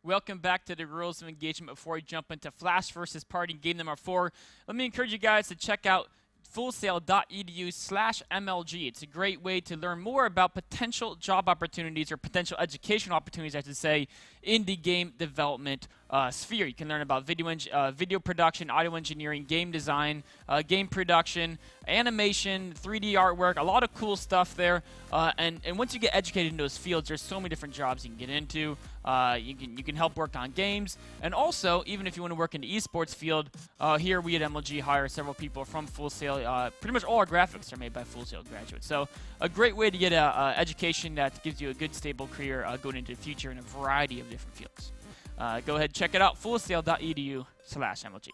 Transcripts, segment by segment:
Welcome back to the rules of engagement. Before we jump into Flash versus Party game number 4, let me encourage you guys to check out fullsail.edu/MLG. It's a great way to learn more about potential job opportunities or potential educational opportunities, I should say, in the game development sphere. You can learn about video production, audio engineering, game design, game production, animation, 3D artwork, a lot of cool stuff there. And once you get educated in those fields, there's so many different jobs you can get into. You can help work on games, and also, even if you want to work in the esports field, here we at MLG hire several people from Full Sail. Pretty much all our graphics are made by Full Sail graduates. So a great way to get an education that gives you a good, stable career going into the future in a variety of different fields. Go ahead and check it out, fullsail.edu/MLG.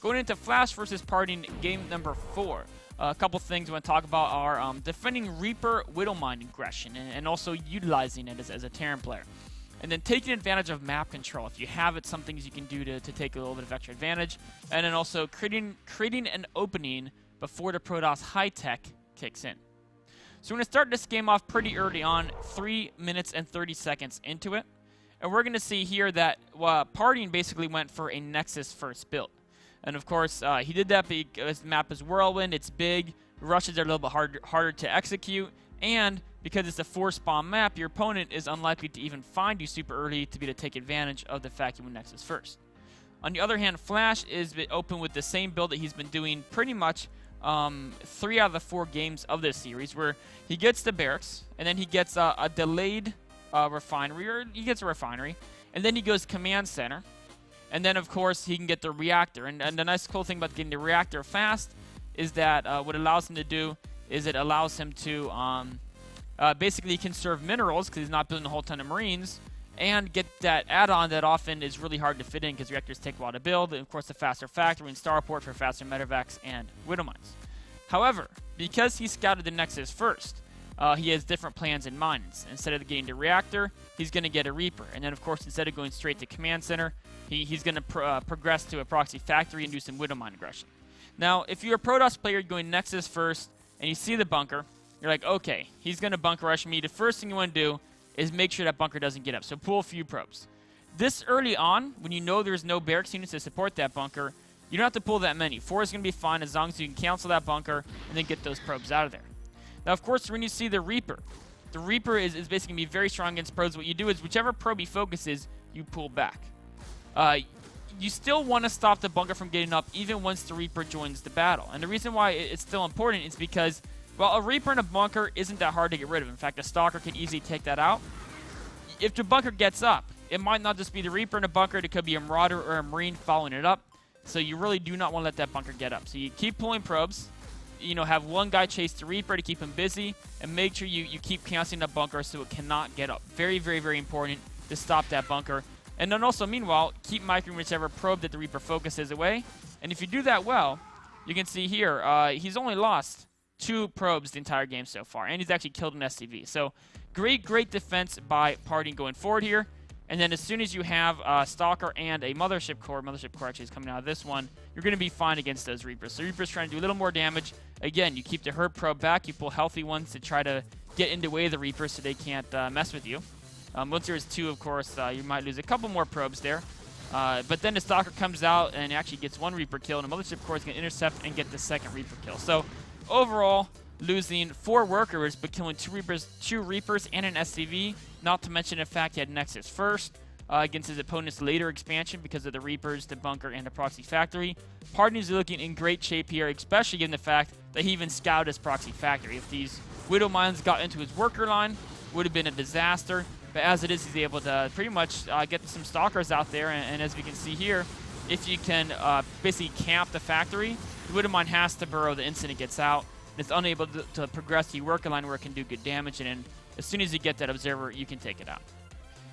Going into Flash versus Party game number 4. A couple things I want to talk about are defending Reaper Widowmine aggression and also utilizing it as a Terran player. And then taking advantage of map control. If you have it, some things you can do to take a little bit of extra advantage. And then also creating an opening before the Protoss high-tech kicks in. So we're going to start this game off pretty early on, 3 minutes and 30 seconds into it. And we're going to see here that Partying basically went for a Nexus first build. And of course, he did that because the map is Whirlwind, it's big, rushes are a little bit harder to execute, and because it's a 4-spawn map, your opponent is unlikely to even find you super early to be able to take advantage of the fact you went Nexus first. On the other hand, Flash is open with the same build that he's been doing pretty much 3 out of the 4 games of this series, where he gets the barracks, and then he gets a delayed refinery, or he gets a refinery, and then he goes command center, and then of course he can get the reactor. And the nice cool thing about getting the reactor fast is that what it allows him to do is it allows him to basically conserve minerals because he's not building a whole ton of Marines, and get that add-on that often is really hard to fit in because reactors take a while to build, and of course the faster factory and starport for faster medevacs and widow mines. However, because he scouted the Nexus first, he has different plans in mind. Instead of getting the reactor, he's going to get a Reaper, and then of course instead of going straight to command center, he's going to progress to a proxy factory and do some widow mine aggression. Now, if you're a Protoss player going Nexus first and you see the bunker, you're like, okay, he's going to bunker rush me. The first thing you want to do is make sure that bunker doesn't get up. So pull a few probes. This early on, when you know there's no barracks units to support that bunker, you don't have to pull that many. 4 is going to be fine as long as you can cancel that bunker and then get those probes out of there. Now, of course, when you see the Reaper is basically going to be very strong against probes. What you do is whichever probe he focuses, you pull back. You still want to stop the bunker from getting up even once the Reaper joins the battle. And the reason why it's still important is because, well, a Reaper in a bunker isn't that hard to get rid of. In fact, a Stalker can easily take that out. If the bunker gets up, it might not just be the Reaper in a bunker. It could be a Marauder or a Marine following it up. So you really do not want to let that bunker get up. So you keep pulling probes. You know, have one guy chase the Reaper to keep him busy, and make sure you keep canceling that bunker so it cannot get up. Very, very, very important to stop that bunker. And then also, meanwhile, keep microing whichever probe that the Reaper focuses away. And if you do that well, you can see here, he's only lost 2 probes the entire game so far, and he's actually killed an SCV. So great defense by Partying going forward here. And then as soon as you have Stalker and a Mothership Core actually is coming out of this one, you're going to be fine against those Reapers. So Reaper's trying to do a little more damage. Again, you keep the herd probe back, you pull healthy ones to try to get in the way of the Reapers so they can't mess with you. Once there's 2, of course, you might lose a couple more probes there. But then the Stalker comes out and actually gets 1 Reaper kill, and the Mothership Core is going to intercept and get the 2nd Reaper kill. So overall, losing 4 workers, but killing 2 Reapers and an SCV, not to mention the fact he had Nexus first against his opponent's later expansion because of the Reapers, the bunker, and the proxy factory. Partying is looking in great shape here, especially given the fact that he even scouted his proxy factory. If these widow mines got into his worker line, would have been a disaster. But as it is, he's able to pretty much get some Stalkers out there, and as we can see here, if you can basically camp the factory, the widow mine has to burrow the instant it gets out. It's unable to progress the worker line where it can do good damage, and then as soon as you get that observer, you can take it out.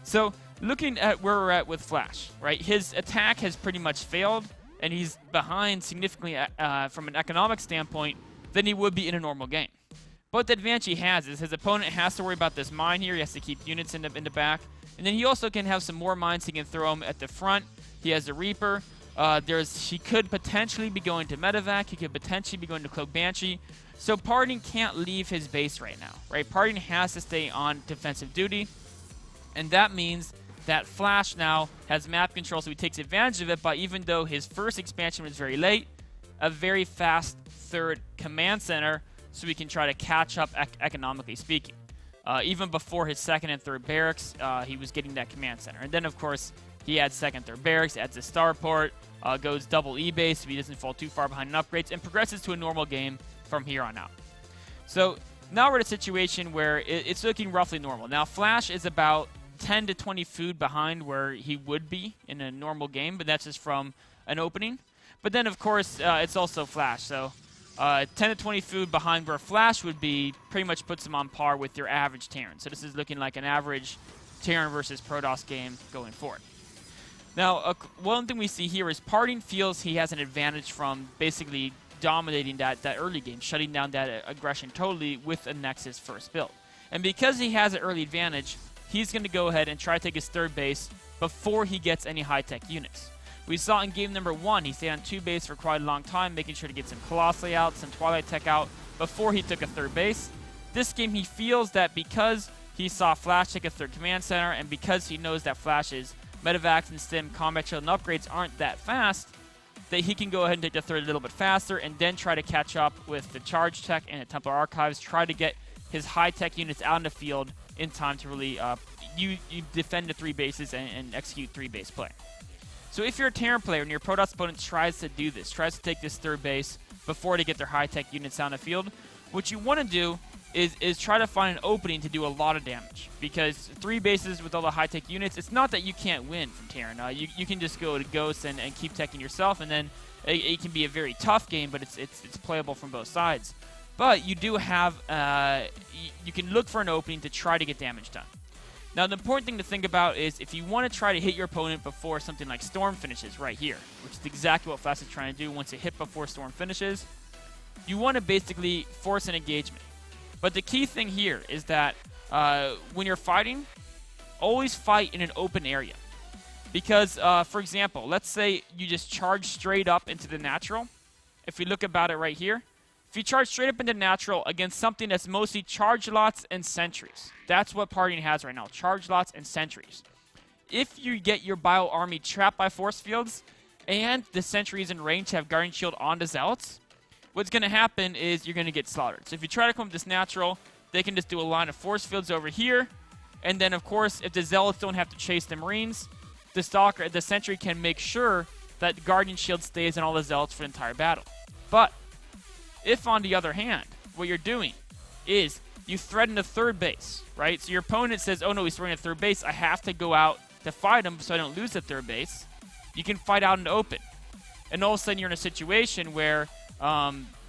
So looking at where we're at with Flash, right? His attack has pretty much failed, and he's behind significantly from an economic standpoint than he would be in a normal game. But the advantage he has is his opponent has to worry about this mine here. He has to keep units in the back, and then he also can have some more mines he can throw them at the front. He has a Reaper. He could potentially be going to medevac. He could potentially be going to Cloak Banshee. So Partying can't leave his base right now, right? Partying has to stay on defensive duty, and that means that Flash now has map control, so he takes advantage of it, but even though his first expansion was very late, a very fast third command center, so we can try to catch up economically speaking. Even before his second and third barracks, he was getting that command center. And then, of course, he adds second, third barracks, adds a starport, goes double E-base so he doesn't fall too far behind in upgrades, and progresses to a normal game from here on out. So now we're in a situation where it's looking roughly normal. Now, Flash is about 10 to 20 food behind where he would be in a normal game, but that's just from an opening. But then, of course, it's also Flash, so 10 to 20 food behind where Flash would be pretty much puts him on par with your average Terran. So this is looking like an average Terran versus Protoss game going forward. Now, one thing we see here is Parting feels he has an advantage from basically dominating that early game, shutting down that aggression totally with a Nexus first build. And because he has an early advantage, he's going to go ahead and try to take his third base before he gets any high-tech units. We saw in game number 1, he stayed on 2 base for quite a long time, making sure to get some Colossi out, some Twilight Tech out, before he took a third base. This game, he feels that because he saw Flash take a third command center, and because he knows that Flash's Medivacs and Stim, Combat Shield, and upgrades aren't that fast, that he can go ahead and take the third a little bit faster, and then try to catch up with the Charge Tech and the Templar Archives, try to get his high-tech units out in the field in time to really you defend the 3 bases and execute 3-base play. So if you're a Terran player and your Protoss opponent tries to do this, tries to take this third base before they get their high-tech units out in the field, what you want to do is try to find an opening to do a lot of damage. Because 3 bases with all the high-tech units, it's not that you can't win from Terran. You can just go to Ghosts and keep teching yourself, and then it can be a very tough game, but it's playable from both sides. But you do have, you can look for an opening to try to get damage done. Now, the important thing to think about is if you want to try to hit your opponent before something like Storm finishes right here, which is exactly what Flash is trying to do once it hit before Storm finishes, you want to basically force an engagement. But the key thing here is that when you're fighting, always fight in an open area. Because, for example, let's say you just charge straight up into the natural. If we look about it right here, if you charge straight up into natural against something that's mostly charge lots and sentries, that's what Parting has right now, charge lots and sentries. If you get your bio army trapped by force fields and the sentries in range have Guardian Shield on the Zealots, what's going to happen is you're going to get slaughtered. So if you try to come with this natural, they can just do a line of force fields over here, and then of course if the Zealots don't have to chase the Marines, the sentry can make sure that the Guardian Shield stays on all the Zealots for the entire battle. But if, on the other hand, what you're doing is you threaten a third base, right? So your opponent says, oh no, he's throwing a third base, I have to go out to fight him so I don't lose the third base. You can fight out in the open. And all of a sudden you're in a situation where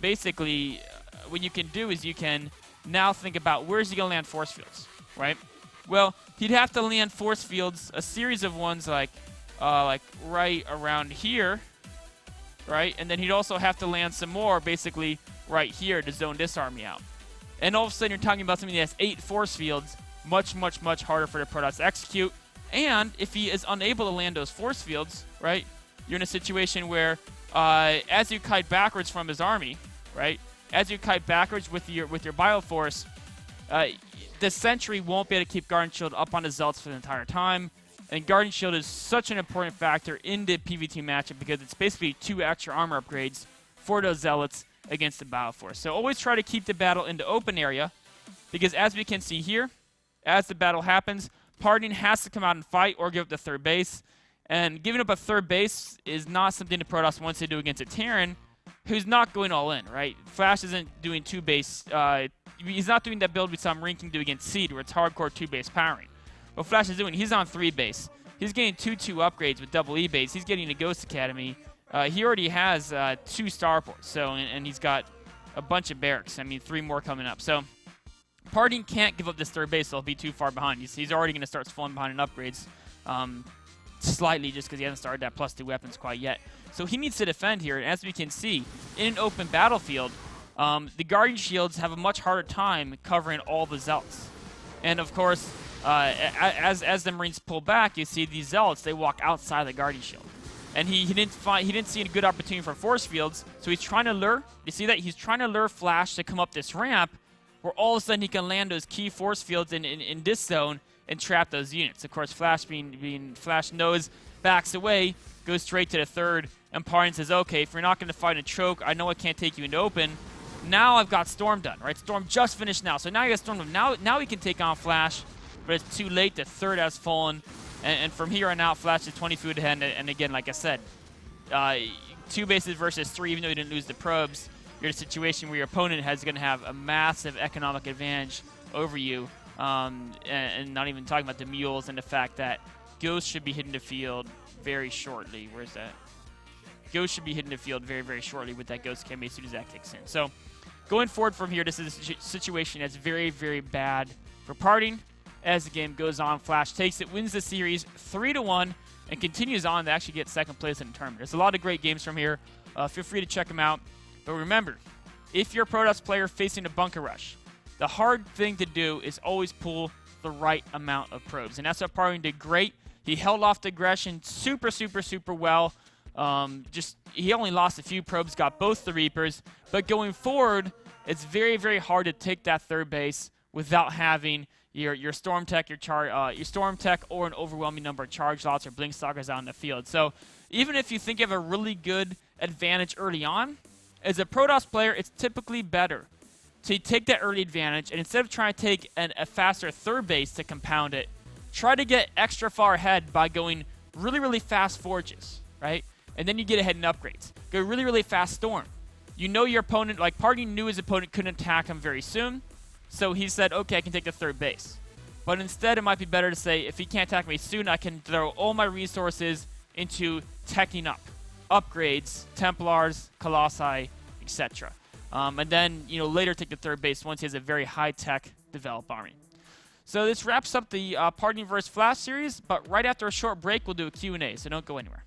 basically what you can do is you can now think about where's he going to land force fields, right? Well, he'd have to land force fields, a series of ones like right around here, right? And then he'd also have to land some more basically right here to zone this army out. And all of a sudden you're talking about something that has 8 force fields, much, much, much harder for the Protoss to execute. And if he is unable to land those force fields, right, you're in a situation where as you kite backwards from his army, right, as you kite backwards with your Bioforce, the Sentry won't be able to keep Guardian Shield up on the Zealots for the entire time. And Guardian Shield is such an important factor in the PvT matchup because it's basically 2 extra armor upgrades for those Zealots against the Bioforce. So always try to keep the battle in the open area because as we can see here, as the battle happens, Parting has to come out and fight or give up the third base. And giving up a third base is not something the Protoss wants to do against a Terran who's not going all in, right? Flash isn't doing 2 base. He's not doing that build we saw Marine King do against Seed where it's hardcore 2 base powering. What Flash is doing, he's on 3 base. He's getting 2/2 upgrades with double E base. He's getting a Ghost Academy. He already has 2 starports, so and he's got a bunch of barracks. I mean, 3 more coming up. So Parting can't give up this third base, so he'll be too far behind. He's already going to start falling behind in upgrades slightly just because he hasn't started that +2 weapons quite yet. So he needs to defend here, and as we can see, in an open battlefield, the Guardian Shields have a much harder time covering all the Zealots. And of course, as the Marines pull back, you see these Zealots, they walk outside the Guardian Shield. And he didn't see a good opportunity for force fields, so he's trying to lure, you see that? He's trying to lure Flash to come up this ramp, where all of a sudden he can land those key force fields in this zone and trap those units. Of course, Flash Flash knows, backs away, goes straight to the third, and Parting says, okay, if you're not going to fight a choke, I know I can't take you into open. Now I've got Storm done, right? Storm just finished now. So now you got Storm done. Now he can take on Flash, but it's too late. The third has fallen. And from here on out, Flash is 20 food ahead. And again, like I said, 2 bases versus 3, even though you didn't lose the probes, you're in a situation where your opponent is going to have a massive economic advantage over you. And not even talking about the mules and the fact that Ghost should be hitting the field very shortly. Where's that? Ghost should be hitting the field very, very shortly with that Ghost Kemi as soon as that kicks in. So going forward from here, this is a situation that's very, very bad for Parting. As the game goes on, Flash takes it, wins the series 3-1, and continues on to actually get second place in the tournament. There's a lot of great games from here. Feel free to check them out. But remember, if you're a Protoss player facing a bunker rush, the hard thing to do is always pull the right amount of probes. And that's what Parting did great. He held off the aggression super, super, super well. He only lost a few probes, got both the Reapers. But going forward, it's very, very hard to take that third base without having your Storm Tech, your Storm Tech, or an overwhelming number of charge lots or Blink Stalkers out in the field. So even if you think you have a really good advantage early on, as a Protoss player, it's typically better to take that early advantage, and instead of trying to take a faster third base to compound it, try to get extra far ahead by going really, really fast forges, right? And then you get ahead in upgrades. Go really, really fast Storm. You know your opponent, like Parting knew his opponent couldn't attack him very soon, so he said, okay, I can take the third base. But instead, it might be better to say, if he can't attack me soon, I can throw all my resources into teching up. Upgrades, Templars, Colossi, etc. And then, later take the third base once he has a very high-tech developed army. So this wraps up the Parting vs. Flash series, but right after a short break, we'll do a Q&A, so don't go anywhere.